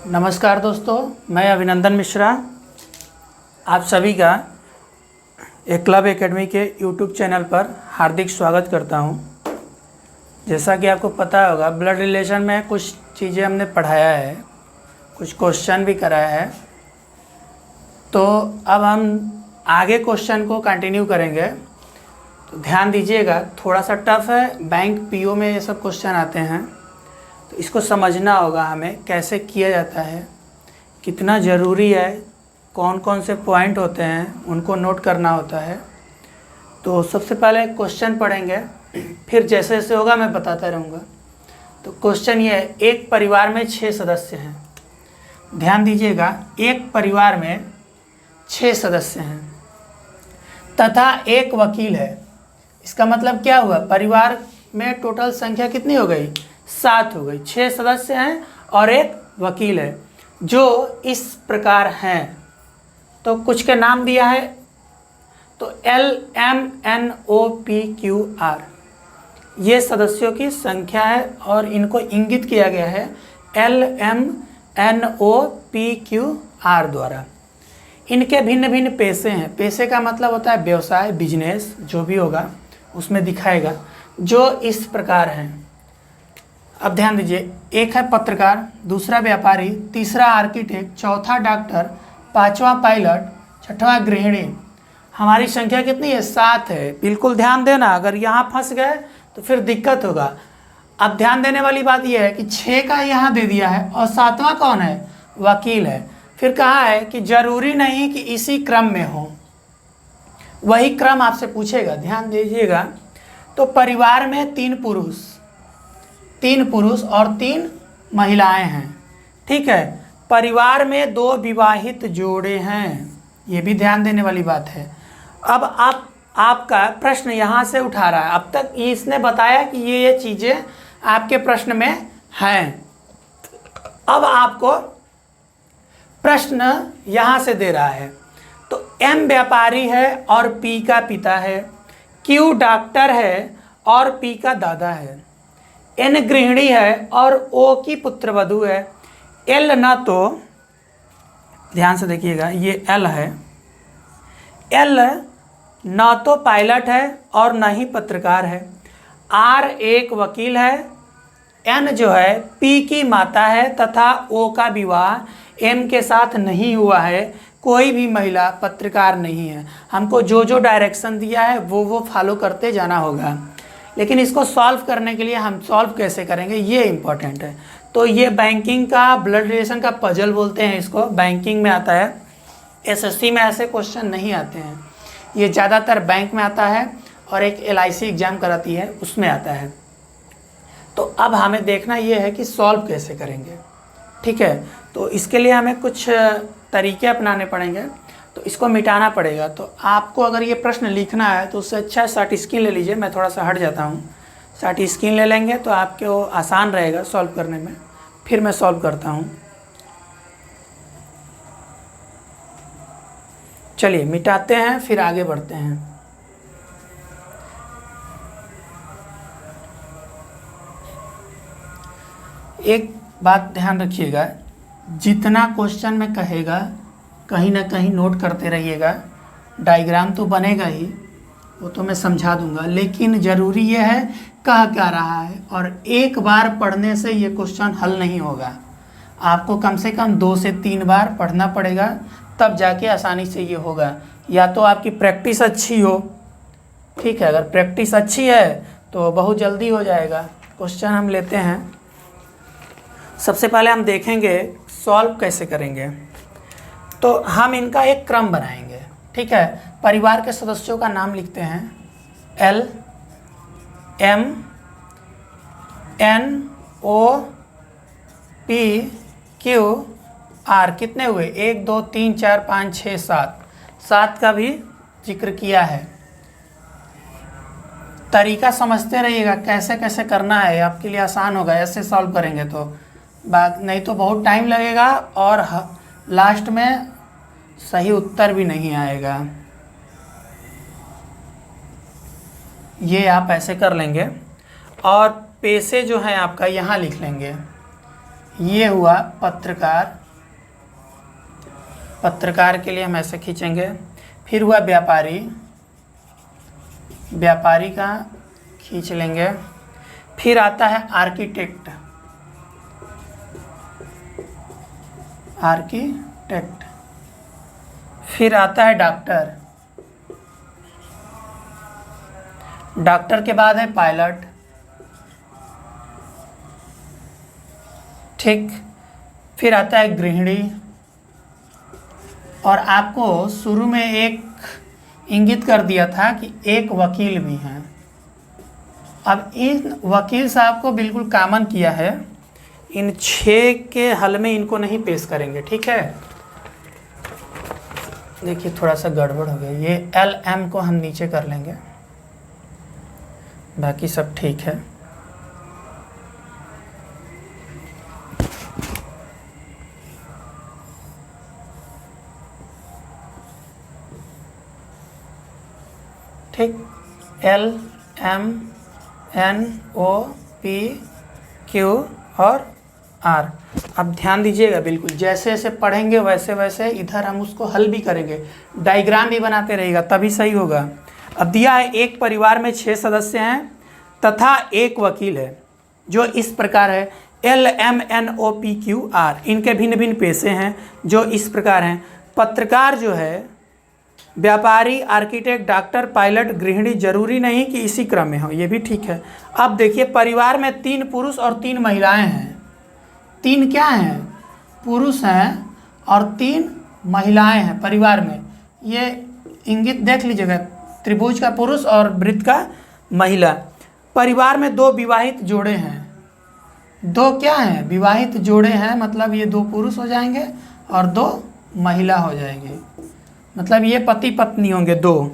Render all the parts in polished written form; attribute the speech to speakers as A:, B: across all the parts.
A: नमस्कार दोस्तों, मैं अभिनंदन मिश्रा आप सभी का एकलव्य एकेडमी के यूट्यूब चैनल पर हार्दिक स्वागत करता हूं। जैसा कि आपको पता होगा, ब्लड रिलेशन में कुछ चीज़ें हमने पढ़ाया है, कुछ क्वेश्चन भी कराया है। तो अब हम आगे क्वेश्चन को कंटिन्यू करेंगे। तो ध्यान दीजिएगा, थोड़ा सा टफ है, बैंक पीओ में ये सब क्वेश्चन आते हैं, तो इसको समझना होगा हमें कैसे किया जाता है, कितना ज़रूरी है, कौन कौन से पॉइंट होते हैं उनको नोट करना होता है। तो सबसे पहले क्वेश्चन पढ़ेंगे, फिर जैसे जैसे होगा मैं बताता रहूँगा। तो क्वेश्चन ये है, एक परिवार में 6 सदस्य हैं। ध्यान दीजिएगा, एक परिवार में 6 सदस्य हैं तथा एक वकील है। इसका मतलब क्या हुआ, परिवार में टोटल संख्या कितनी हो गई, 7 हो गई। 6 सदस्य हैं और एक वकील है जो इस प्रकार हैं। तो कुछ के नाम दिया है, तो LMNOPQR ये सदस्यों की संख्या है और इनको इंगित किया गया है LMNOPQR द्वारा। इनके भिन्न भिन्न पेशे हैं। पेशे का मतलब होता है व्यवसाय, बिजनेस, जो भी होगा उसमें दिखाएगा, जो इस प्रकार हैं। अब ध्यान दीजिए, एक है पत्रकार, दूसरा व्यापारी, तीसरा आर्किटेक्ट, चौथा डॉक्टर, पांचवा पायलट, छठवां गृहिणी। हमारी संख्या कितनी है, 7 है। बिल्कुल ध्यान देना, अगर यहाँ फंस गए तो फिर दिक्कत होगा। अब ध्यान देने वाली बात यह है कि 6 का यहाँ दे दिया है और 7वां कौन है, वकील है। फिर कहा है कि जरूरी नहीं कि इसी क्रम में हो, वही क्रम आपसे पूछेगा। ध्यान दीजिएगा, तो परिवार में 3 पुरुष और 3 महिलाएं हैं, ठीक है। परिवार में 2 विवाहित जोड़े हैं, ये भी ध्यान देने वाली बात है। अब आपका प्रश्न यहाँ से उठा रहा है। अब तक इसने बताया कि ये चीज़ें आपके प्रश्न में हैं। अब आपको प्रश्न यहाँ से दे रहा है, तो M व्यापारी है और P का पिता है, Q डॉक्टर है और P का दादा है, N गृहिणी है और O की पुत्रवधू है, L न तो, ध्यान से देखिएगा, ये L है, L न तो पायलट है और न ही पत्रकार है, R एक वकील है, N जो है P की माता है तथा O का विवाह M के साथ नहीं हुआ है, कोई भी महिला पत्रकार नहीं है। हमको जो जो डायरेक्शन दिया है वो फॉलो करते जाना होगा। लेकिन इसको सॉल्व करने के लिए हम सॉल्व कैसे करेंगे, ये इम्पॉर्टेंट है। तो ये बैंकिंग का ब्लड रिलेशन का पजल बोलते हैं इसको, बैंकिंग में आता है। SSC में ऐसे क्वेश्चन नहीं आते हैं, ये ज़्यादातर बैंक में आता है और एक LIC एग्जाम कराती है उसमें आता है। तो अब हमें देखना ये है कि सॉल्व कैसे करेंगे, ठीक है। तो इसके लिए हमें कुछ तरीके अपनाने पड़ेंगे, तो इसको मिटाना पड़ेगा। तो आपको अगर ये प्रश्न लिखना है तो उससे अच्छा शॉर्ट स्क्रीन ले लीजिए। मैं थोड़ा सा हट जाता हूँ, शॉर्ट स्क्रीन ले लेंगे तो आपको आसान रहेगा सॉल्व करने में। फिर मैं सॉल्व करता हूँ। चलिए मिटाते हैं, फिर आगे बढ़ते हैं। एक बात ध्यान रखिएगा, जितना क्वेश्चन में कहेगा कहीं ना कहीं नोट करते रहिएगा। डायग्राम तो बनेगा ही, वो तो मैं समझा दूंगा, लेकिन ज़रूरी ये है कह क्या रहा है। और एक बार पढ़ने से ये क्वेश्चन हल नहीं होगा, आपको कम से कम 2 से 3 बार पढ़ना पड़ेगा, तब जाके आसानी से ये होगा। या तो आपकी प्रैक्टिस अच्छी हो, ठीक है, अगर प्रैक्टिस अच्छी है तो बहुत जल्दी हो जाएगा। क्वेश्चन हम लेते हैं। सबसे पहले हम देखेंगे सॉल्व कैसे करेंगे। तो हम इनका एक क्रम बनाएंगे, ठीक है। परिवार के सदस्यों का नाम लिखते हैं, LMNOPQR। कितने हुए, 1 2 3 4 5 6 7 का भी जिक्र किया है। तरीका समझते रहिएगा, कैसे कैसे करना है, आपके लिए आसान होगा। ऐसे सॉल्व करेंगे तो बात नहीं तो बहुत टाइम लगेगा और लास्ट में सही उत्तर भी नहीं आएगा। ये आप ऐसे कर लेंगे और पेशे जो हैं आपका यहाँ लिख लेंगे। ये हुआ पत्रकार, पत्रकार के लिए हम ऐसे खींचेंगे। फिर हुआ व्यापारी, व्यापारी का खींच लेंगे। फिर आता है आर्किटेक्ट, आर्किटेक्ट। फिर आता है डॉक्टर, डॉक्टर के बाद है पायलट, ठीक। फिर आता है गृहिणी, और आपको शुरू में एक इंगित कर दिया था कि एक वकील भी हैं। अब इन वकील साहब को बिल्कुल कॉमन किया है, इन 6 के हल में इनको नहीं पेश करेंगे, ठीक है। देखिए थोड़ा सा गड़बड़ हो गया, ये LM को हम नीचे कर लेंगे, बाकी सब ठीक है। ठीक, LMNOPQ और R। अब ध्यान दीजिएगा, बिल्कुल जैसे जैसे पढ़ेंगे वैसे वैसे इधर हम उसको हल भी करेंगे, डायग्राम भी बनाते रहिएगा, तभी सही होगा। अब दिया है एक परिवार में 6 सदस्य हैं तथा एक वकील है, जो इस प्रकार है। LMNOPQR इनके भिन्न भिन्न पेशे हैं जो इस प्रकार हैं। पत्रकार जो है, व्यापारी, आर्किटेक्ट, डॉक्टर, पायलट, गृहिणी, जरूरी नहीं कि इसी क्रम में हो, ये भी ठीक है। अब देखिए परिवार में 3 पुरुष और 3 महिलाएं हैं। 3 क्या हैं? पुरुष हैं और 3 महिलाएं हैं परिवार में। ये इंगित देख लीजिएगा, त्रिभुज का पुरुष और वृत्त का महिला। परिवार में 2 विवाहित जोड़े हैं। 2 क्या हैं? विवाहित जोड़े हैं, मतलब ये 2 पुरुष हो जाएंगे और 2 महिला हो जाएंगे, मतलब ये पति पत्नी होंगे 2।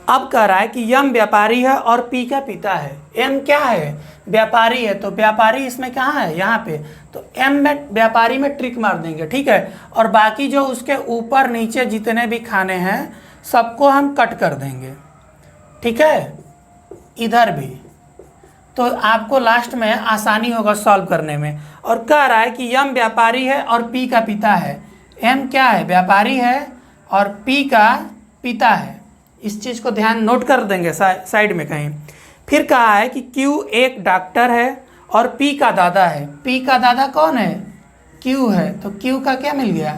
A: अब कह रहा है कि यम व्यापारी है और पी का पिता है। एम क्या है? व्यापारी है, तो व्यापारी इसमें कहाँ है? यहाँ पे। तो एम में व्यापारी में ट्रिक मार देंगे, ठीक है। और बाकी जो उसके ऊपर नीचे जितने भी खाने हैं सबको हम कट कर देंगे, ठीक है, इधर भी। तो आपको लास्ट में आसानी होगा सॉल्व करने में। और कह रहा है कि यम व्यापारी है और पी का पिता है। एम क्या है? व्यापारी है और पी का पिता है। इस चीज़ को ध्यान नोट कर देंगे साइड में कहीं। फिर कहा है कि क्यू एक डॉक्टर है और पी का दादा है। पी का दादा कौन है? क्यू है, तो क्यू का क्या मिल गया?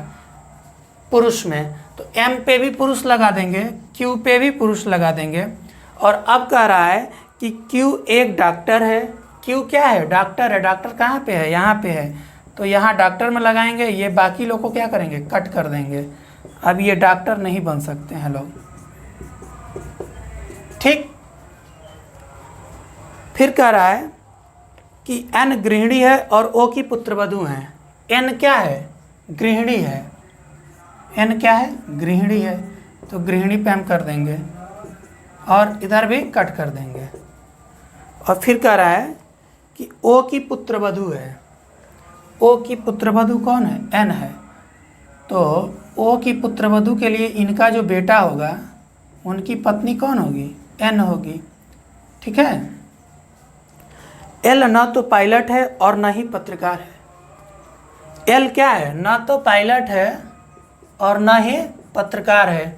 A: पुरुष में। तो एम पे भी पुरुष लगा देंगे, क्यू पे भी पुरुष लगा देंगे। और अब कह रहा है कि क्यू एक डॉक्टर है। क्यू क्या है? डॉक्टर है। डॉक्टर कहाँ पे है? यहाँ पे है, तो यहाँ डॉक्टर में लगाएंगे। ये बाकी लोग को क्या करेंगे? कट कर देंगे। अब ये डॉक्टर नहीं बन सकते हैं लोग, ठीक। फिर कह रहा है कि एन गृहिणी है और ओ की पुत्रवधू हैं। एन क्या है? गृहिणी है। एन क्या है? गृहिणी है, तो गृहिणी पे हम कर देंगे और इधर भी कट कर देंगे। और फिर कह रहा है कि ओ की पुत्रवधू है। ओ की पुत्रवधू कौन है? एन है। तो ओ की पुत्रवधू के लिए इनका जो बेटा होगा उनकी पत्नी कौन होगी? एन होगी, ठीक है। एल न तो पायलट है और न ही पत्रकार है। एल क्या है? न तो पायलट है और न ही पत्रकार है,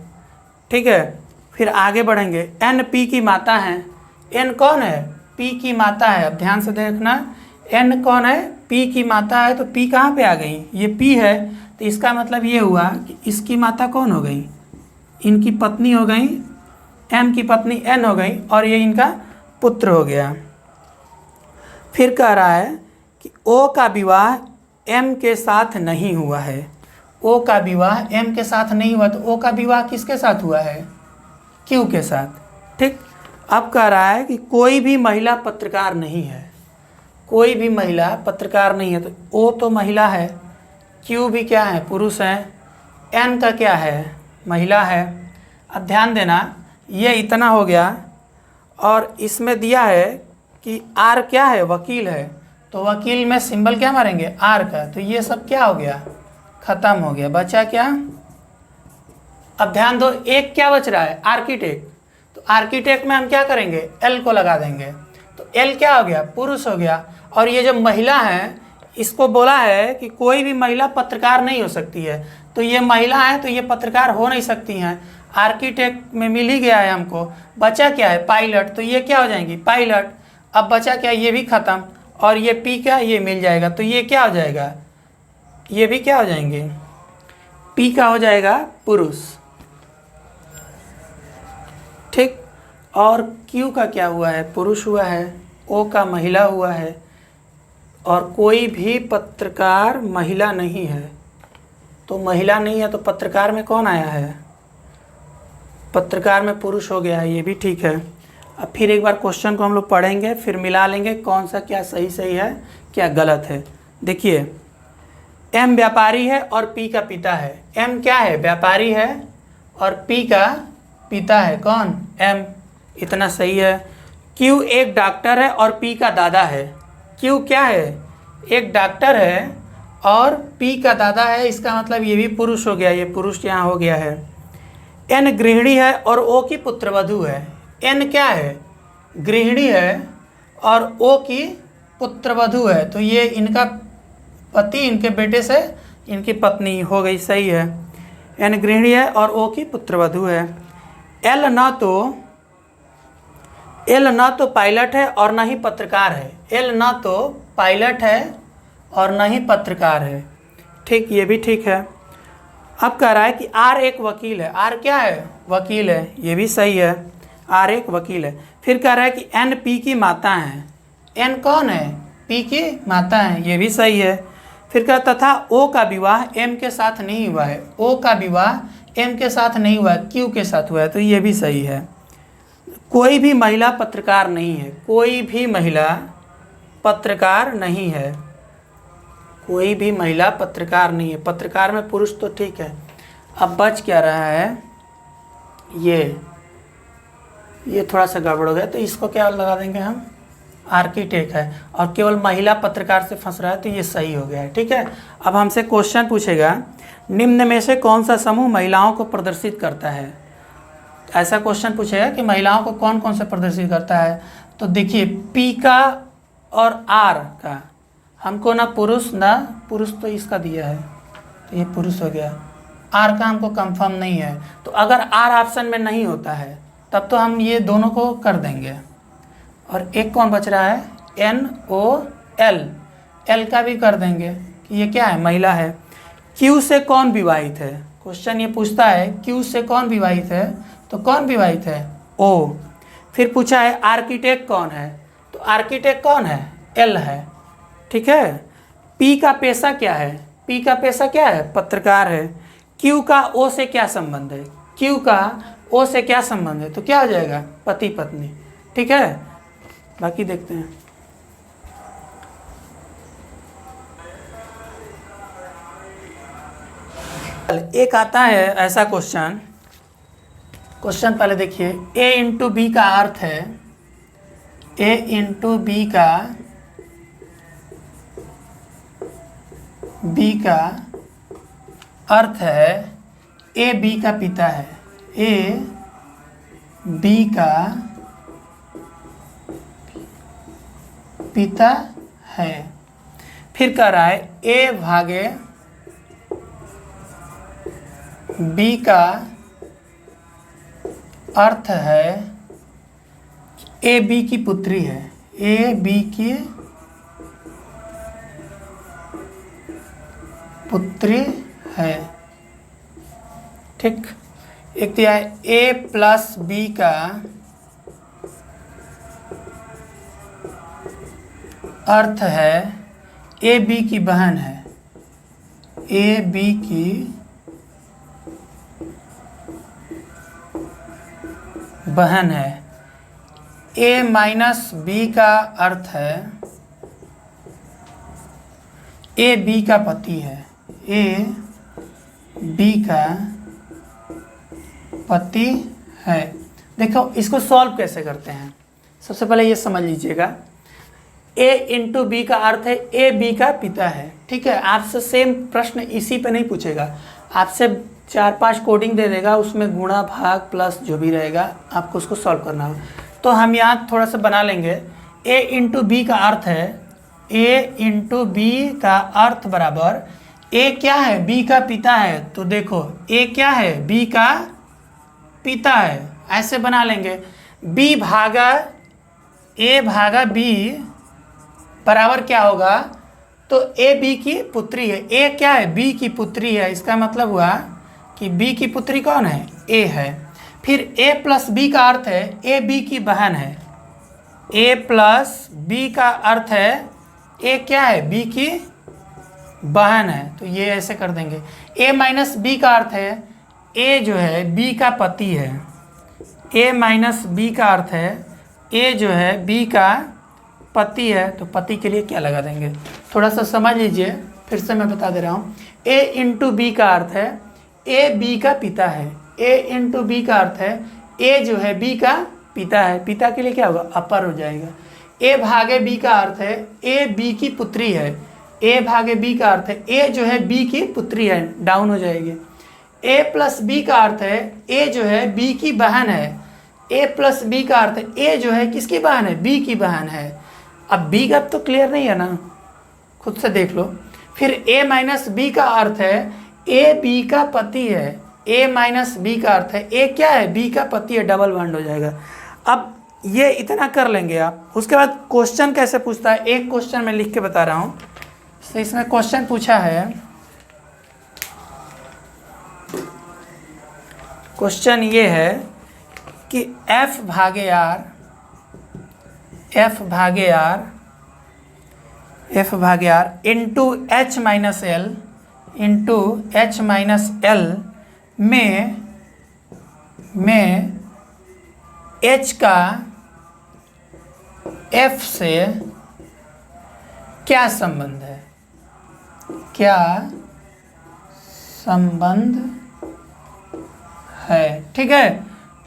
A: ठीक है। फिर आगे बढ़ेंगे। एन पी की माता है। एन कौन है? पी की माता है। अब ध्यान से देखना, एन कौन है? पी की माता है। तो पी कहाँ पे आ गई? ये पी है, तो इसका मतलब ये हुआ कि इसकी माता कौन हो गई? इनकी पत्नी हो गई, एम की पत्नी एन हो गई, और ये इनका पुत्र हो गया। फिर कह रहा है कि ओ का विवाह एम के साथ नहीं हुआ है। ओ का विवाह एम के साथ नहीं हुआ, तो ओ का विवाह किसके साथ हुआ है? क्यू के साथ, ठीक। अब कह रहा है कि कोई भी महिला पत्रकार नहीं है। कोई भी महिला पत्रकार नहीं है, तो ओ तो महिला है, क्यू भी क्या है? पुरुष है, एन का क्या है? महिला है। अब ध्यान देना, ये इतना हो गया। और इसमें दिया है कि आर क्या है? वकील है, तो वकील में सिंबल क्या मारेंगे? आर का। तो ये सब क्या हो गया? खत्म हो गया। बचा क्या? अब ध्यान दो, एक क्या बच रहा है? आर्किटेक्ट। तो आर्किटेक्ट में हम क्या करेंगे? एल को लगा देंगे, तो एल क्या हो गया? पुरुष हो गया। और ये जो महिला है इसको बोला है कि कोई भी महिला पत्रकार नहीं हो सकती है, तो ये महिला है तो ये पत्रकार हो नहीं सकती हैं। आर्किटेक्ट में मिल ही गया है हमको। बचा क्या है? पायलट, तो ये क्या हो जाएंगी? पायलट। अब बचा क्या? ये भी ख़त्म, और ये पी का ये मिल जाएगा, तो ये क्या हो जाएगा? ये भी क्या हो जाएंगे? पी का हो जाएगा पुरुष। ठीक, और क्यू का क्या हुआ है? पुरुष हुआ है। ओ का महिला हुआ है, और कोई भी पत्रकार महिला नहीं है, तो महिला नहीं है तो पत्रकार में कौन आया है? पत्रकार में पुरुष हो गया है, ये भी ठीक है। अब फिर एक बार क्वेश्चन को हम लोग पढ़ेंगे, फिर मिला लेंगे कौन सा क्या सही सही है क्या गलत है। देखिए, एम व्यापारी है और पी का पिता है। एम क्या है? व्यापारी है, और पी का पिता है कौन? एम। इतना सही है। क्यू एक डॉक्टर है और पी का दादा है। क्यू क्या है? एक डॉक्टर है और पी का दादा है, इसका मतलब ये भी पुरुष हो गया, ये पुरुष यहाँ हो गया है। एन गृहिणी है और ओ की पुत्रवधू है। एन क्या है? गृहिणी है और ओ की पुत्रवधू है, तो ये इनका पति इनके बेटे से इनकी पत्नी हो गई, सही है। एन गृहिणी है और ओ की पुत्रवधू है। एल न तो पायलट है और न ही पत्रकार है। एल न तो पायलट है और न ही पत्रकार है। ठीक, ये भी ठीक है। अब कह रहा है कि आर एक वकील है। आर क्या है? वकील है, ये भी सही है। आर एक वकील है। फिर कह रहा है कि एन पी की माता है। एन कौन है? पी की माता है, ये भी सही है। फिर कहा तथा ओ का विवाह एम के साथ नहीं हुआ है। ओ का विवाह एम के साथ नहीं हुआ है, क्यू के साथ हुआ है, तो ये भी सही है। कोई भी महिला पत्रकार नहीं है। कोई भी महिला पत्रकार नहीं है। कोई भी महिला पत्रकार नहीं है। पत्रकार में पुरुष तो ठीक है। अब बच क्या रहा है? ये थोड़ा सा गड़बड़ हो गया, तो इसको क्या लगा देंगे हम? आर्किटेक्ट है, और केवल महिला पत्रकार से फंस रहा है, तो ये सही हो गया है। ठीक है। अब हमसे क्वेश्चन पूछेगा, निम्न में से कौन सा समूह महिलाओं को प्रदर्शित करता है? ऐसा क्वेश्चन पूछेगा कि महिलाओं को कौन कौन से प्रदर्शित करता है। तो देखिए, पी का और आर का हमको ना पुरुष तो इसका दिया है, तो ये पुरुष हो गया। आर का हमको कंफर्म नहीं है, तो अगर आर ऑप्शन में नहीं होता है तब तो हम ये दोनों को कर देंगे। और एक कौन बच रहा है? N O L. एल का भी कर देंगे कि ये क्या है? महिला है। क्यू से कौन विवाहित है? क्वेश्चन ये पूछता है क्यू से कौन विवाहित है, तो कौन विवाहित है? ओ। फिर पूछा है आर्किटेक्ट कौन है, तो आर्किटेक्ट कौन है? एल है। ठीक है। पी का पेशा क्या है? पी का पेशा क्या है? पत्रकार है। क्यू का ओ से क्या संबंध है? क्यू का ओ से क्या संबंध है, तो क्या हो जाएगा? पति पत्नी। ठीक है। बाकी देखते हैं। एक आता है ऐसा क्वेश्चन पहले देखिए। ए इंटू बी का अर्थ है, ए इंटू बी का अर्थ है ए बी का पिता है। ए बी का पिता है। फिर कह रहा है ए भागे बी का अर्थ है ए बी की पुत्री है। ए बी की पुत्री है। ठीक। एक दिया है ए प्लस बी का अर्थ है ए बी की बहन है। ए बी की बहन है। ए माइनस बी का अर्थ है ए बी का पति है। ए बी का पति है। देखो इसको सॉल्व कैसे करते हैं, सबसे पहले ये समझ लीजिएगा। ए इंटू बी का अर्थ है ए बी का पिता है। ठीक है। आपसे सेम प्रश्न इसी पे नहीं पूछेगा, आपसे 4-5 कोडिंग दे देगा, उसमें गुणा भाग प्लस जो भी रहेगा आपको उसको सॉल्व करना होगा। तो हम यहाँ थोड़ा सा बना लेंगे। ए इंटू बी का अर्थ है ए इंटू बी का अर्थ बराबर ए क्या है, बी का पिता है, तो देखो ए क्या है, बी का पिता है, ऐसे बना लेंगे। बी भागा ए भागा बी बराबर क्या होगा, तो ए बी की पुत्री है, ए क्या है, बी की पुत्री है, इसका मतलब हुआ कि बी की पुत्री कौन है, ए है। फिर ए प्लस बी का अर्थ है ए बी की बहन है, ए प्लस बी का अर्थ है ए क्या है, बी की बहन है, तो ये ऐसे कर देंगे। ए माइनस बी का अर्थ है ए जो है बी का पति है, ए माइनस बी का अर्थ है ए जो है बी का पति है, तो पति के लिए क्या लगा देंगे, थोड़ा सा समझ लीजिए, फिर से मैं बता दे रहा हूँ। ए इंटू बी का अर्थ है ए बी का पिता है, ए इंटू बी का अर्थ है ए जो है बी का पिता है, पिता के लिए क्या होगा, अपर हो जाएगा। ए भागे बी का अर्थ है ए बी की पुत्री है, ए भागे बी का अर्थ है ए जो है बी की पुत्री है, डाउन हो जाएगी। ए प्लस बी का अर्थ है ए जो है बी की बहन है, ए प्लस बी का अर्थ है ए जो है किसकी बहन है, बी की बहन है। अब बी का तो क्लियर नहीं है ना, खुद से देख लो। फिर ए माइनस बी का अर्थ है ए बी का पति है, ए माइनस बी का अर्थ है ए क्या है, बी का पति है, डबल बॉन्ड हो जाएगा। अब ये इतना कर लेंगे आप, उसके बाद क्वेश्चन कैसे पूछता है, एक क्वेश्चन मैं लिख के बता रहा हूँ। तो इसमें क्वेश्चन पूछा है, क्वेश्चन ये है कि f भागे r into H minus L में h का f से क्या संबंध है, क्या संबंध है, ठीक है।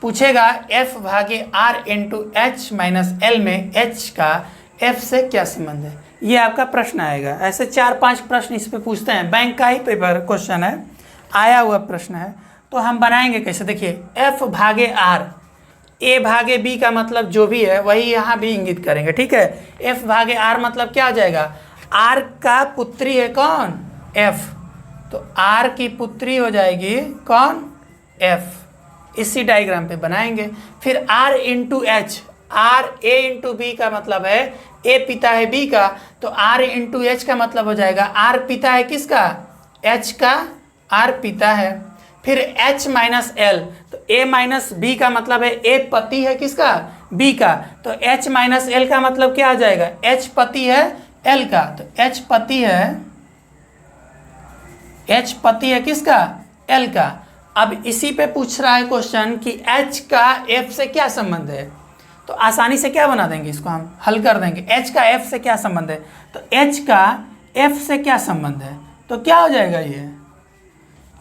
A: पूछेगा f भागे r into H minus L में h का f से क्या संबंध है, ये आपका प्रश्न आएगा। ऐसे 4-5 प्रश्न इस पे पूछते हैं, बैंक का ही पेपर क्वेश्चन है, आया हुआ प्रश्न है। तो हम बनाएंगे कैसे, देखिए f भागे r, a भागे b का मतलब जो भी है वही यहाँ भी इंगित करेंगे, ठीक है। f भागे r मतलब क्या हो जाएगा, r का पुत्री है कौन, f, तो r की पुत्री हो जाएगी कौन, f, इसी डायग्राम पे बनाएंगे। फिर r into H, r a into B का मतलब है a पिता है b का, तो r इंटू एच का मतलब हो जाएगा r पिता है किसका, h का, r पिता है। फिर h माइनस एल, तो a माइनस बी का मतलब है a पति है किसका, b का, तो h माइनस एल का मतलब क्या आ जाएगा, h पति है l का, तो h पति है किसका, l का। अब इसी पे पूछ रहा है क्वेश्चन कि h का f से क्या संबंध है, तो आसानी से क्या बना देंगे, इसको हम हल कर देंगे। h का f से क्या संबंध है, तो h का f से क्या संबंध है, तो क्या हो जाएगा,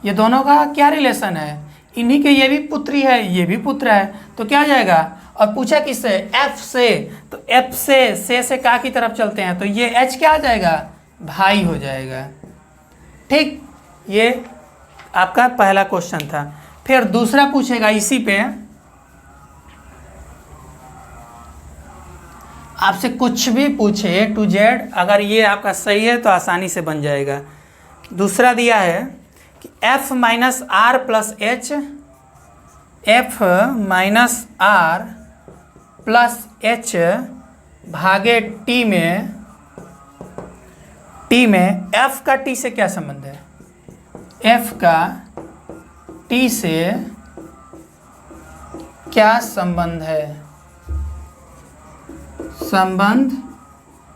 A: ये दोनों का क्या रिलेशन है, इन्हीं के, ये भी पुत्री है ये भी पुत्र है, तो क्या हो जाएगा। और पूछा किससे, f से, तो f से का की तरफ चलते हैं, तो ये h क्या हो जाएगा, भाई हो जाएगा, ठीक। ये आपका पहला क्वेश्चन था। फिर दूसरा पूछेगा इसी पे, आपसे कुछ भी पूछे A to Z, अगर ये आपका सही है तो आसानी से बन जाएगा। दूसरा दिया है कि f minus R plus H, f minus R plus H भागे t में f का t से क्या संबंध है, f का t से क्या संबंध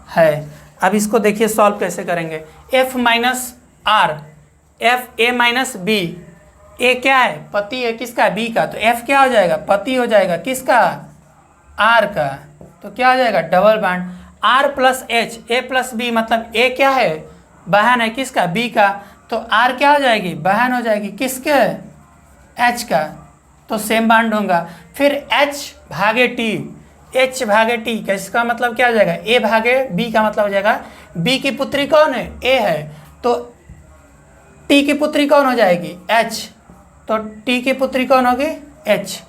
A: है, अब इसको देखिए सॉल्व कैसे करेंगे। f minus R, f a minus B, a क्या है, पति है किसका, b का, तो f क्या हो जाएगा, पति हो जाएगा किसका, r का, तो क्या हो जाएगा, double bond. r plus H, a plus B मतलब a क्या है, बहन है किसका, b का, तो r क्या हो जाएगी, बहन हो जाएगी किसके, h का, तो सेम बॉन्ड होगा। फिर h भागे t, इसका मतलब क्या हो जाएगा, a भागे b का मतलब हो जाएगा b की पुत्री कौन है, a है, तो t की पुत्री कौन हो जाएगी, h, तो t की पुत्री कौन होगी, h,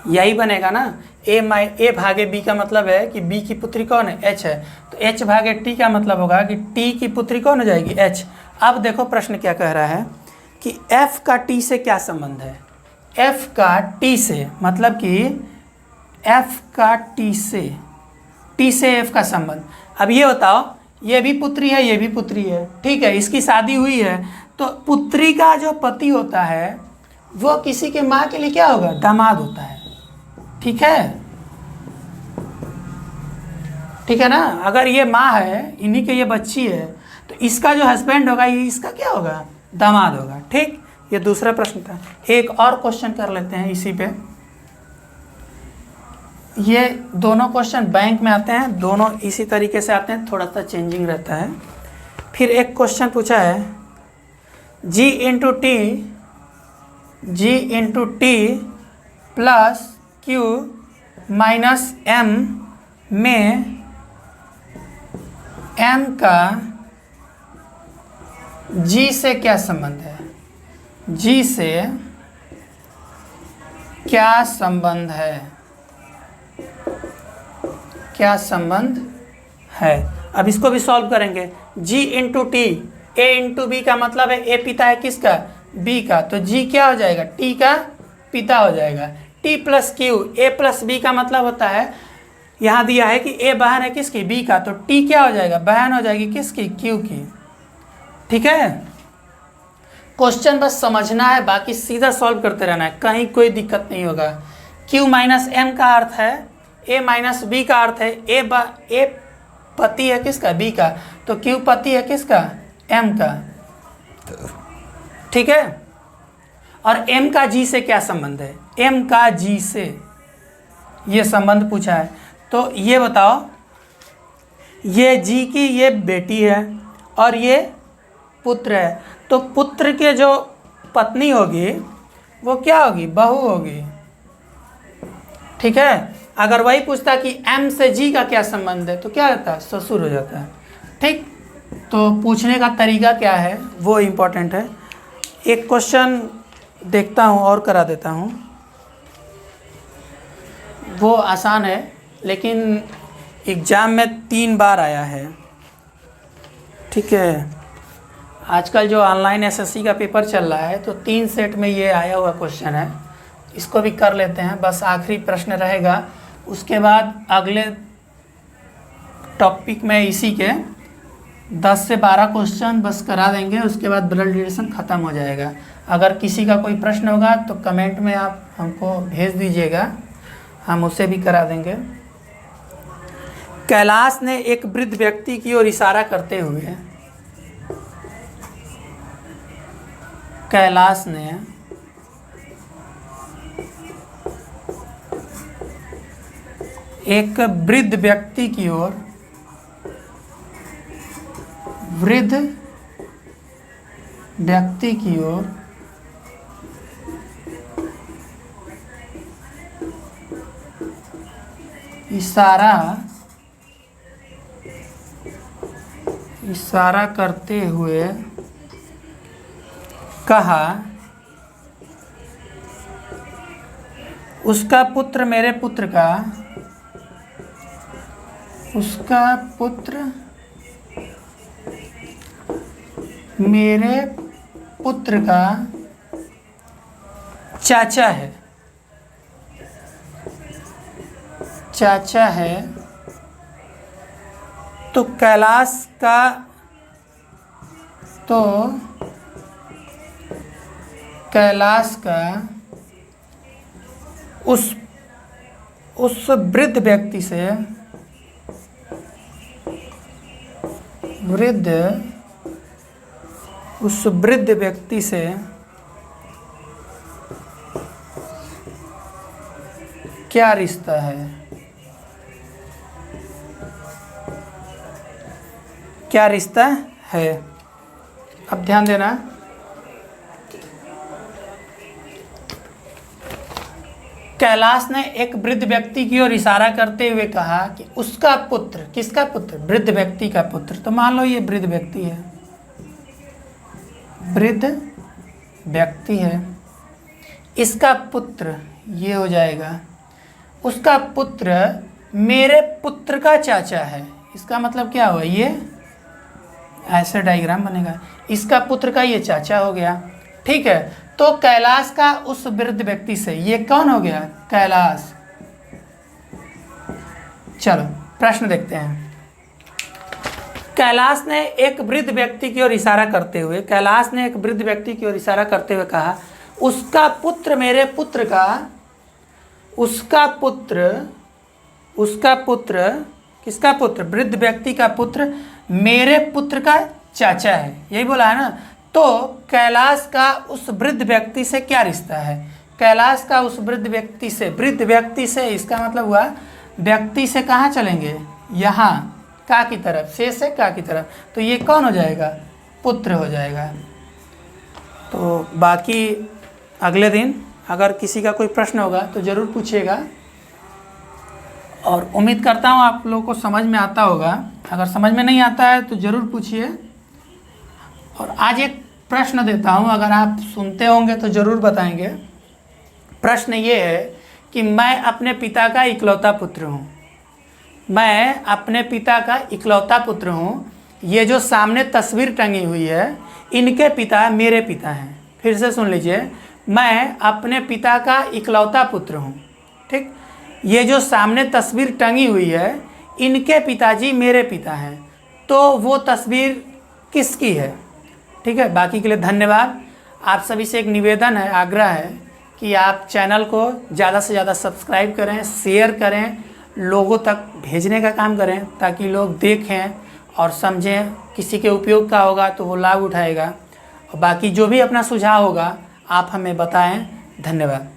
A: यही बनेगा ना। ए भागे बी का मतलब है कि बी की पुत्री कौन है, एच है। तो एच भागे टी का मतलब होगा कि टी की पुत्री कौन हो जाएगी, एच। अब देखो प्रश्न क्या कह रहा है कि एफ का टी से क्या संबंध है। एफ का टी से मतलब कि एफ का टी से एफ का संबंध। अब ये बताओ, ये भी पुत्री है, ये भी पुत्री है, ठीक है, इसकी शादी हुई है, तो पुत्री का जो पति होता है वो किसी के माँ के लिए क्या होगा, दामाद होता है। ठीक है, ठीक है ना। अगर ये माँ है, इन्हीं के ये बच्ची है, तो इसका जो हस्बैंड होगा ये इसका क्या होगा, दामाद होगा। ठीक, ये दूसरा प्रश्न था। एक और क्वेश्चन कर लेते हैं इसी पे। ये दोनों क्वेश्चन बैंक में आते हैं, दोनों इसी तरीके से आते हैं, थोड़ा सा चेंजिंग रहता है। फिर एक क्वेश्चन पूछा है G into T plus Q minus M में एम का जी से क्या संबंध है, जी से क्या संबंध है, क्या संबंध है। अब इसको भी सॉल्व करेंगे। जी इंटू टी, ए इंटू बी का मतलब है ए पिता है किसका, बी का, तो जी क्या हो जाएगा, टी का पिता हो जाएगा। टी प्लस क्यू, ए प्लस बी का मतलब होता है, यहाँ दिया है कि ए बहन है किसकी, बी का, तो टी क्या हो जाएगा, बहन हो जाएगी किसकी, क्यू की। ठीक है, क्वेश्चन बस समझना है, बाकी सीधा सॉल्व करते रहना है, कहीं कोई दिक्कत नहीं होगा। क्यू माइनस एम का अर्थ है ए माइनस बी का अर्थ है ए पति है किसका, बी का, तो क्यू पति है किसका, एम का। ठीक है, और एम का जी से क्या संबंध है, एम का जी से ये संबंध पूछा है। तो ये बताओ, ये जी की ये बेटी है और ये पुत्र है, तो पुत्र के जो पत्नी होगी वो क्या होगी, बहू होगी। ठीक है, अगर वही पूछता कि एम से जी का क्या संबंध है, तो क्या होता है, ससुर हो जाता है। ठीक, तो पूछने का तरीका क्या है वो इम्पोर्टेंट है। एक क्वेश्चन देखता हूँ और करा देता हूँ, वो आसान है लेकिन एग्ज़ाम में 3 बार आया है। ठीक है, आजकल जो ऑनलाइन एसएससी का पेपर चल रहा है तो 3 सेट में ये आया हुआ क्वेश्चन है, इसको भी कर लेते हैं। बस आखिरी प्रश्न रहेगा, उसके बाद अगले टॉपिक में इसी के 10 से 12 क्वेश्चन बस करा देंगे, उसके बाद ब्लड रिलेशन ख़त्म हो जाएगा। अगर किसी का कोई प्रश्न होगा तो कमेंट में आप हमको भेज दीजिएगा, हम उसे भी करा देंगे। कैलाश ने एक वृद्ध व्यक्ति की ओर इशारा करते हुए, कैलाश ने एक वृद्ध व्यक्ति की ओर, वृद्ध व्यक्ति की ओर इशारा करते हुए कहा, उसका पुत्र मेरे पुत्र का, उसका पुत्र मेरे पुत्र का चाचा है, चाचा है, तो कैलाश का उस वृद्ध व्यक्ति से, उस वृद्ध व्यक्ति से क्या रिश्ता है, क्या रिश्ता है। अब ध्यान देना, कैलाश ने एक वृद्ध व्यक्ति की ओर इशारा करते हुए कहा कि उसका पुत्र, किसका पुत्र, वृद्ध व्यक्ति का पुत्र, तो मान लो ये वृद्ध व्यक्ति है, वृद्ध व्यक्ति है, इसका पुत्र ये हो जाएगा। उसका पुत्र मेरे पुत्र का चाचा है, इसका मतलब क्या हुआ, ये ऐसे डायग्राम बनेगा। इसका पुत्र का ये चाचा हो गया, ठीक है। तो कैलाश का उस वृद्ध व्यक्ति से, ये कौन हो गया, कैलाश। चलो प्रश्न देखते हैं। कैलाश ने एक वृद्ध व्यक्ति की ओर इशारा करते हुए, कैलाश ने एक वृद्ध व्यक्ति की ओर इशारा करते हुए कहा, उसका पुत्र मेरे पुत्र का, उसका पुत्र किसका पुत्र, वृद्ध व्यक्ति का पुत्र मेरे पुत्र का चाचा है, यही बोला है ना। तो कैलाश का उस वृद्ध व्यक्ति से क्या रिश्ता है, कैलाश का उस वृद्ध व्यक्ति से, इसका मतलब हुआ व्यक्ति से कहाँ चलेंगे, यहाँ का की तरफ, से का की तरफ, तो ये कौन हो जाएगा, पुत्र हो जाएगा। तो बाकी अगले दिन अगर किसी का कोई प्रश्न होगा तो ज़रूर पूछिएगा, और उम्मीद करता हूँ आप लोगों को समझ में आता होगा। अगर समझ में नहीं आता है तो ज़रूर पूछिए। और आज एक प्रश्न देता हूँ, अगर आप सुनते होंगे तो ज़रूर बताएंगे। प्रश्न ये है कि मैं अपने पिता का इकलौता पुत्र हूँ, मैं अपने पिता का इकलौता पुत्र हूँ। ये जो सामने तस्वीर टंगी हुई है, इनके पिता मेरे पिता हैं। फिर से सुन लीजिए, मैं अपने पिता का इकलौता पुत्र हूँ, ठीक। ये जो सामने तस्वीर टंगी हुई है, इनके पिताजी मेरे पिता हैं। तो वो तस्वीर किसकी है, ठीक है। बाकी के लिए धन्यवाद। आप सभी से एक निवेदन है, आग्रह है कि आप चैनल को ज़्यादा से ज़्यादा सब्सक्राइब करें, शेयर करें, लोगों तक भेजने का काम करें, ताकि लोग देखें और समझें। किसी के उपयोग का होगा तो वो लाभ उठाएगा। और बाकी जो भी अपना सुझाव होगा आप हमें बताएं। धन्यवाद।